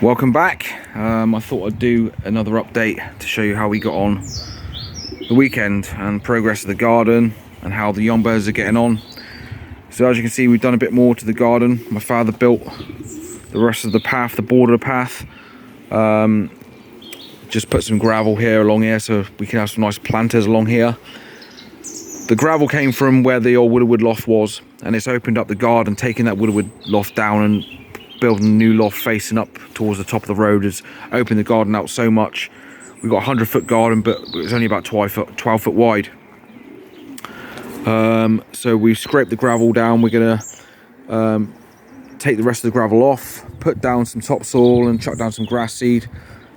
Welcome back. I thought I'd do another update to show you how we got on the weekend and progress of the garden and how the young birds are getting on. So as you can see, we've done a bit more to the garden. My father built the rest of the path, the border of the path. Just put some gravel here along here so we can have some nice planters along here. The gravel came from where the old wood loft was, and it's opened up the garden, taking that wood loft down and building a new loft facing up towards the top of the road has opened the garden out so much. We've got a 100-foot garden, but it's only about 12 foot wide. So we've scraped the gravel down. We're gonna take the rest of the gravel off, put down some topsoil and chuck down some grass seed,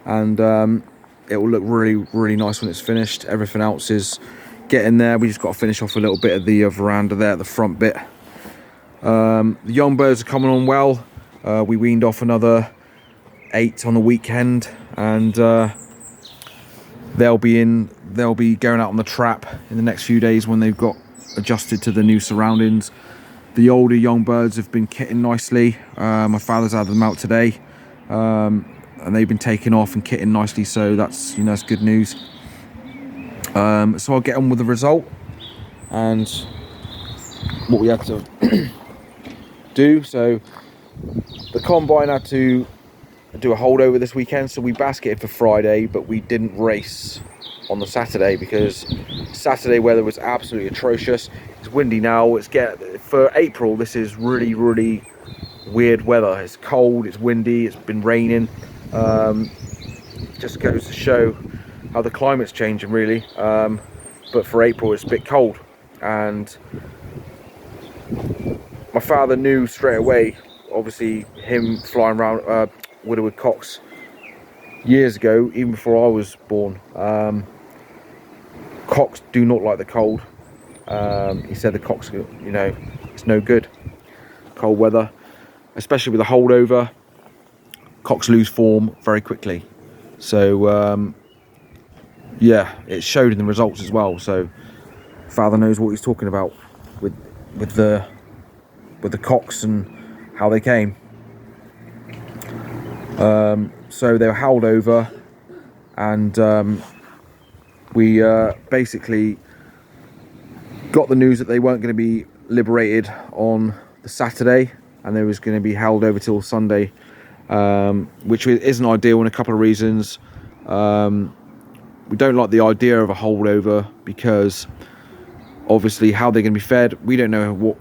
and it will look really nice when it's finished. Everything else is getting there. We just got to finish off a little bit of the veranda there at the front bit. The young birds are coming on well. We weaned off another 8 on the weekend, and they'll be going out on the trap in the next few days when they've got adjusted to the new surroundings. The older young birds have been kitting nicely. My father's had them out today, and they've been taking off and kitting nicely, so that's that's good news. So I'll get on with the result and what we had to do. So the combine had to do a holdover this weekend, so we basketed for Friday, but we didn't race on the Saturday because Saturday weather was absolutely atrocious. It's windy now. For April, this is really weird weather. It's cold, it's windy, it's been raining. Just goes to show how the climate's changing really. But for April it's a bit cold, and my father knew straight away, obviously him flying around Widowwood cocks years ago, even before I was born. Cocks do not like the cold. He said the cocks, it's no good. Cold weather, especially with a holdover, cocks lose form very quickly. So yeah, it showed in the results as well. So father knows what he's talking about with the cocks and how they came. So they were howled over, and we basically got the news that they weren't going to be liberated on the Saturday, and they was going to be held over till Sunday, which isn't ideal in a couple of reasons. We don't like the idea of a holdover because obviously how they're going to be fed, we don't know what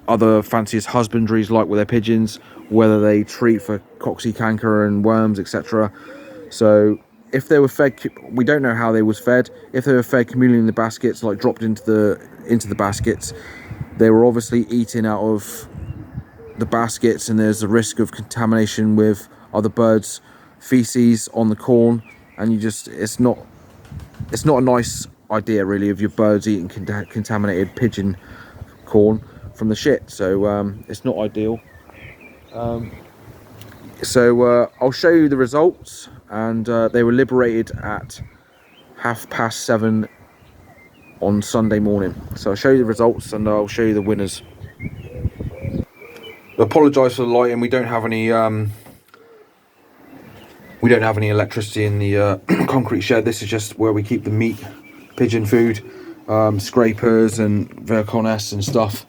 other fanciers husbandry is like with their pigeons, whether they treat for coccycanker and worms, etc. So if they were fed, we don't know how they was fed. If they were fed communally in the baskets, like dropped into the baskets, they were obviously eating out of the baskets, and there's a risk of contamination with other birds' feces on the corn, and it's not a nice idea really of your birds eating contaminated pigeon corn from the shit. So it's not ideal. So I'll show you the results, and they were liberated at 7:30 on Sunday morning. So I'll show you the results and I'll show you the winners. I apologise for the lighting. We don't have any electricity in the concrete shed. This is just where we keep the meat, pigeon food, scrapers and verconess and stuff.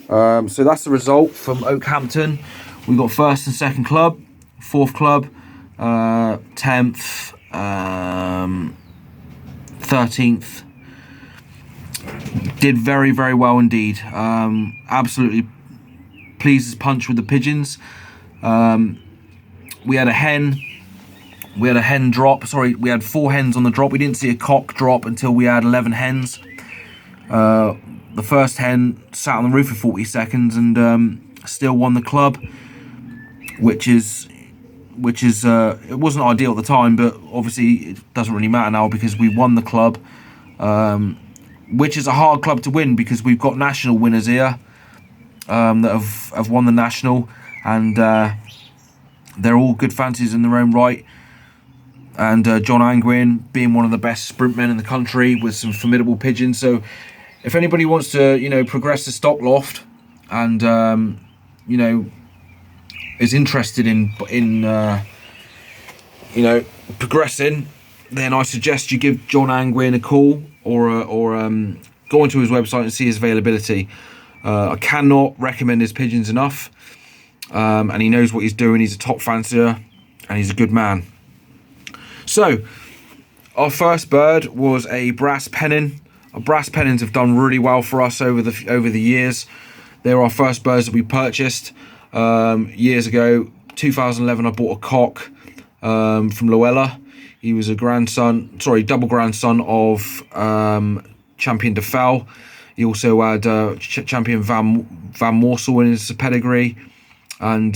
So that's the result from Oakhampton. We got first and second club, fourth club, 10th, 13th. Did very well indeed. Absolutely pleased as punch with the pigeons. We had a hen drop. Sorry, we had 4 hens on the drop. We didn't see a cock drop until we had 11 hens. The first hen sat on the roof for 40 seconds and still won the club, which is it wasn't ideal at the time, but obviously it doesn't really matter now because we won the club, which is a hard club to win because we've got national winners here that have won the national, and they're all good fancies in their own right. And John Angwin being one of the best sprint men in the country with some formidable pigeons. So if anybody wants to progress the stock loft and is interested in you know, progressing, then I suggest you give John Angwin a call, or go onto his website and see his availability. I cannot recommend his pigeons enough, and he knows what he's doing. He's a top fancier, and he's a good man. So, our first bird was a brass pennon. Our brass pennons have done really well for us over the years. They're our first birds that we purchased years ago. 2011, I bought a cock from Luella. He was a double grandson of Champion de Fel. He also had Champion Van Morsel in his pedigree, and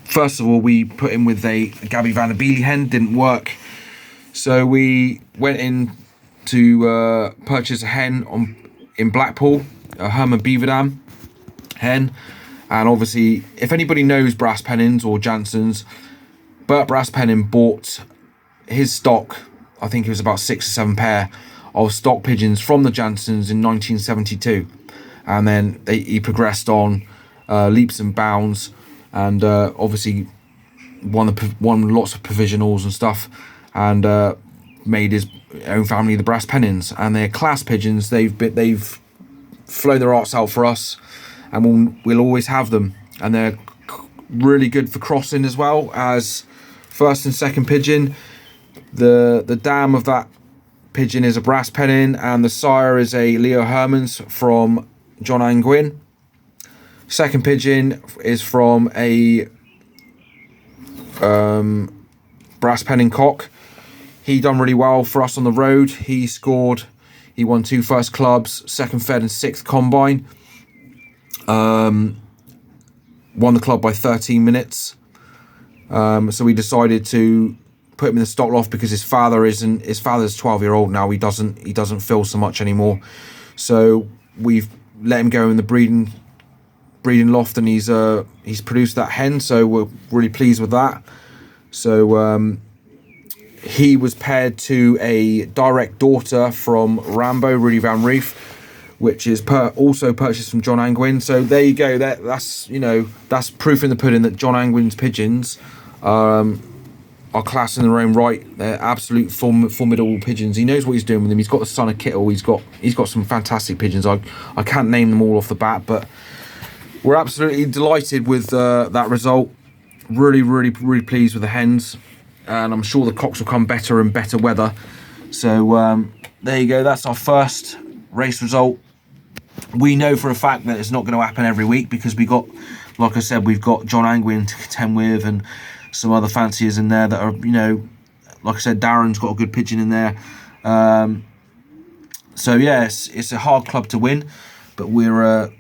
first of all, we put him with a Gabby Van der Beely hen. Didn't work. So we went in to purchase a hen in Blackpool, a Herman Beaverdam hen. And obviously, if anybody knows brass pennons or Janssens, Bert Brass Pennon bought his stock, I think it was about 6 or 7 pair of stock pigeons from the Janssens in 1972. And then he progressed on leaps and bounds, and obviously won lots of provisionals and stuff, and made his own family the Brass Pennons. And they're class pigeons. They've flown their arts out for us, and we'll always have them. And they're really good for crossing as well as first and second pigeon. The dam of that pigeon is a Brass Pennon, and the sire is a Leo Hermans from John Angwin. Second pigeon is from a Brass Pennon cock. He done really well for us on the road. He won 2 first clubs, 2nd fed and 6th combine. Won the club by 13 minutes. So we decided to put him in the stock loft because his father's 12-year-old now. He doesn't feel so much anymore. So we've let him go in the breeding loft, and he's produced that hen. So we're really pleased with that. So he was paired to a direct daughter from Rambo, Rudy Van Reef, which is also purchased from John Angwin. So there you go. That's proof in the pudding that John Angwin's pigeons are class in their own right. They're absolute formidable pigeons. He knows what he's doing with them. He's got the son of Kittle. He's got some fantastic pigeons. I can't name them all off the bat, but we're absolutely delighted with that result. Really, really, really pleased with the hens, and I'm sure the cocks will come better and better weather. So there you go. That's our first race result. We know for a fact that it's not going to happen every week because like I said, we've got John Angwin to contend with and some other fanciers in there that are, like I said, Darren's got a good pigeon in there. So yeah, it's a hard club to win, but we're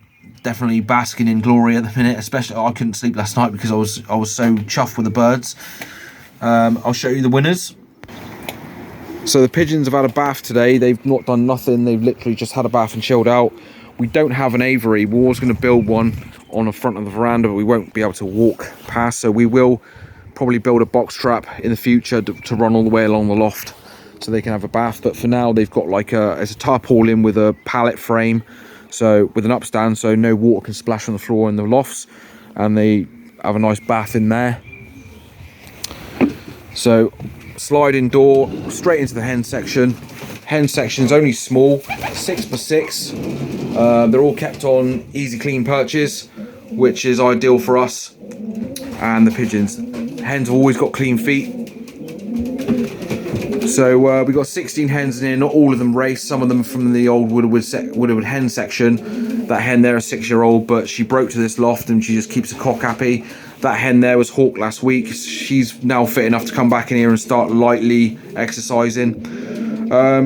definitely basking in glory at the minute. Especially, I couldn't sleep last night because I was so chuffed with the birds. I'll show you the winners. So the pigeons have had a bath today. They've not done nothing. They've literally just had a bath and chilled out. We don't have an aviary. We're always going to build one on the front of the veranda, but we won't be able to walk past. So we will probably build a box trap in the future to run all the way along the loft so they can have a bath. But for now, they've got it's a tarpaulin with a pallet frame, so with an upstand, so no water can splash on the floor in the lofts, and they have a nice bath in there. So sliding door straight into the hen section. Hen section's only small, 6x6. They're all kept on easy clean perches, which is ideal for us and the pigeons. Hens have always got clean feet. So we've got 16 hens in here. Not all of them race. Some of them from the old Woodwood hen section. That hen there, a 6-year-old, but she broke to this loft and she just keeps a cock happy. That hen there was hawked last week. She's now fit enough to come back in here and start lightly exercising.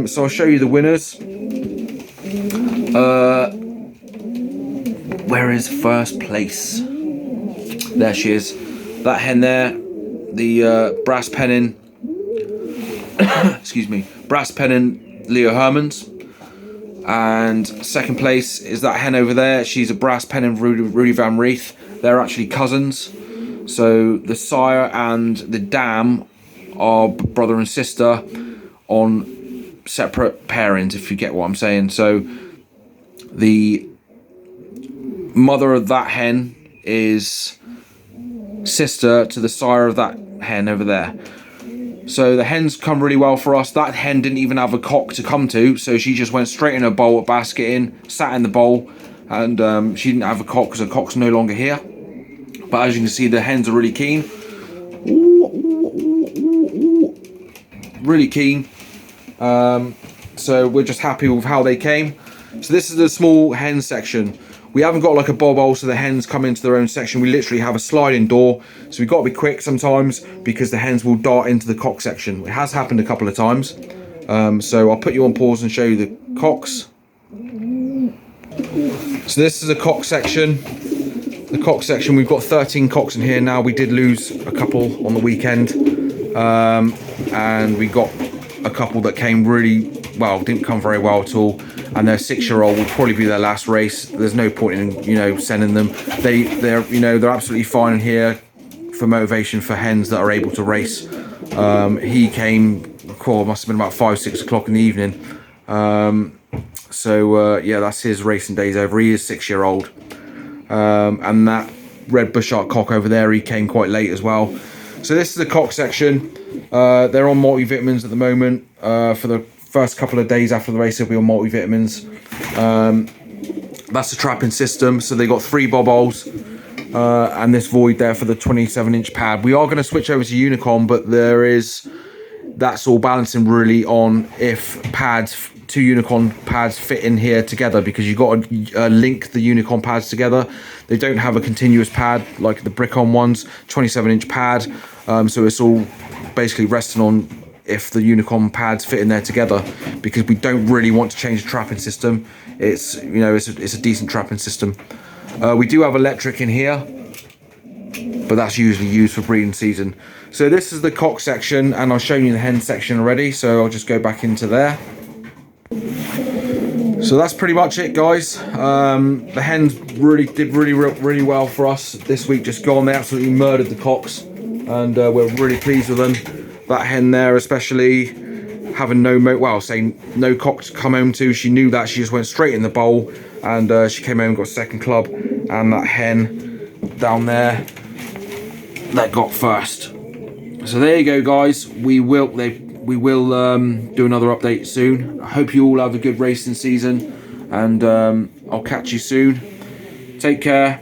So I'll show you the winners. Where is first place? There she is. That hen there, the Brass Pennon, excuse me, Brass Pennon Leo Hermans. And second place is that hen over there. She's a Brass Pennon Rudy Van Reef. They're actually cousins. So the sire and the dam are brother and sister on separate pairings, if you get what I'm saying. So the mother of that hen is sister to the sire of that hen over there. So the hens come really well for us. That hen didn't even have a cock to come to, so she just went straight in her bowl at basket in, sat in the bowl, and she didn't have a cock because her cock's no longer here. But as you can see, the hens are really keen. Really keen. So we're just happy with how they came. So this is the small hen section. We haven't got like a bob hole so the hens come into their own section. We literally have a sliding door. So we've got to be quick sometimes because the hens will dart into the cock section. It has happened a couple of times. So I'll put you on pause and show you the cocks. So this is a cock section. The cock section, we've got 13 cocks in here now. We did lose a couple on the weekend. And we got a couple that came really well, didn't come very well at all. And their 6-year-old will probably be their last race. There's no point in, you know, sending them. They're absolutely fine in here for motivation for hens that are able to race. He came, must have been about 5-6 o'clock in the evening. Yeah, that's his racing days over. He is 6-year-old. And that red bushart cock over there, he came quite late as well. So this is the cock section. They're on multivitamins at the moment. For the first couple of days after the race, they'll be on multivitamins. That's the trapping system. So they got 3 bob holes and this void there for the 27-inch pad. We are going to switch over to unicorn, but that's all balancing really on if pads, 2 unicorn pads fit in here together, because you've got to link the unicorn pads together. They don't have a continuous pad like the brick-on ones, 27-inch pad. So it's all basically resting on if the unicorn pads fit in there together, because we don't really want to change the trapping system. It's a decent trapping system. We do have electric in here, but that's usually used for breeding season. So this is the cock section, and I've shown you the hen section already, so I'll just go back into there. So that's pretty much it, guys. The hens did really well for us this week just gone. They absolutely murdered the cocks, and we're really pleased with them. That hen there especially, having no cock to come home to, she knew that. She just went straight in the bowl, and she came home and got 2nd club. And that hen down there, that got 1st. So there you go, guys. We will do another update soon. I hope you all have a good racing season, and I'll catch you soon. Take care.